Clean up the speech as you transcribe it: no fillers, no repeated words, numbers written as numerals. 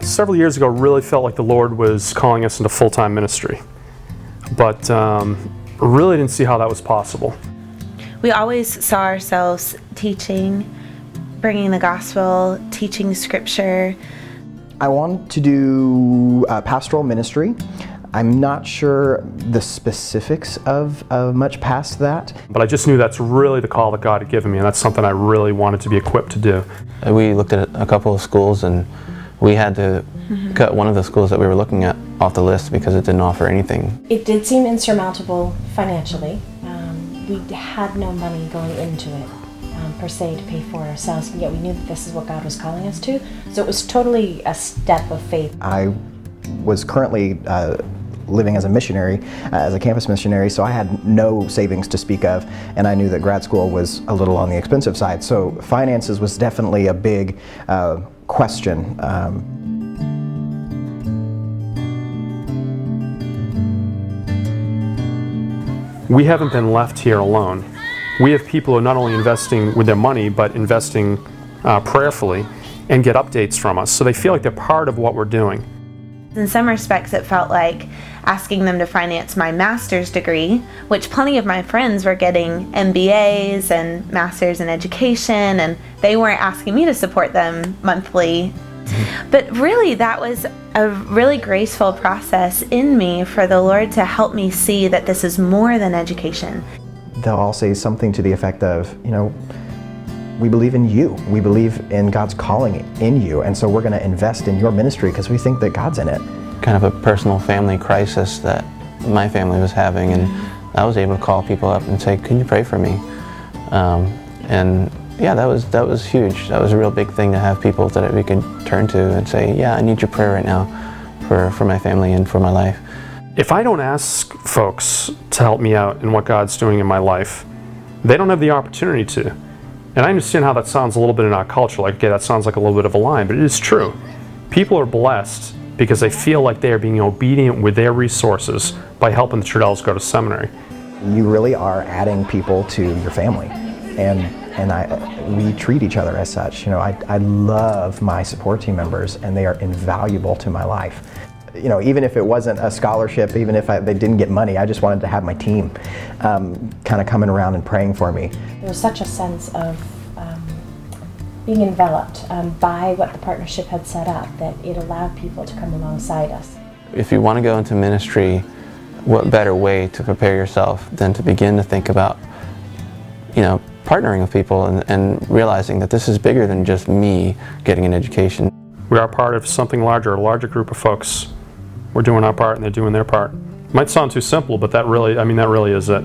Several years ago, really felt like the Lord was calling us into full-time ministry, but really didn't see how that was possible. We always saw ourselves teaching, bringing the gospel, teaching scripture. I wanted to do pastoral ministry. I'm not sure the specifics of much past that. But I just knew that's really the call that God had given me, and that's something I really wanted to be equipped to do. We looked at a couple of schools, and we had to cut one of the schools that we were looking at off the list because it didn't offer anything. It did seem insurmountable financially. We had no money going into it per se to pay for it ourselves, but yet we knew that this is what God was calling us to. So it was totally a step of faith. I was currently living as a missionary, as a campus missionary, so I had no savings to speak of, and I knew that grad school was a little on the expensive side. So finances was definitely a big question. We haven't been left here alone. We have people who are not only investing with their money, but investing prayerfully and get updates from us. So they feel like they're part of what we're doing. In some respects, it felt like asking them to finance my master's degree, which plenty of my friends were getting MBAs and masters in education, and they weren't asking me to support them monthly. But really, that was a really graceful process in me for the Lord to help me see that this is more than education. They'll all say something to the effect of, you know, we believe in you. We believe in God's calling in you, and so we're going to invest in your ministry because we think that God's in it. Kind of a personal family crisis that my family was having, and I was able to call people up and say, "Can you pray for me?" And yeah, that was huge. That was a real big thing to have people that we could turn to and say, "Yeah, I need your prayer right now for my family and for my life." If I don't ask folks to help me out in what God's doing in my life, they don't have the opportunity to. And I understand how that sounds a little bit in our culture, like, okay, that sounds like a little bit of a line, but it is true. People are blessed because they feel like they are being obedient with their resources by helping the Trudells go to seminary. You really are adding people to your family, and we treat each other as such. You know, I love my support team members, and they are invaluable to my life. You know, even if it wasn't a scholarship, even if they didn't get money, I just wanted to have my team kind of coming around and praying for me. There was such a sense of being enveloped by what the partnership had set up that it allowed people to come alongside us. If you want to go into ministry, what better way to prepare yourself than to begin to think about, you know, partnering with people and realizing that this is bigger than just me getting an education. We are part of something larger, a larger group of folks. We're doing our part and they're doing their part. It might sound too simple, but that really is it.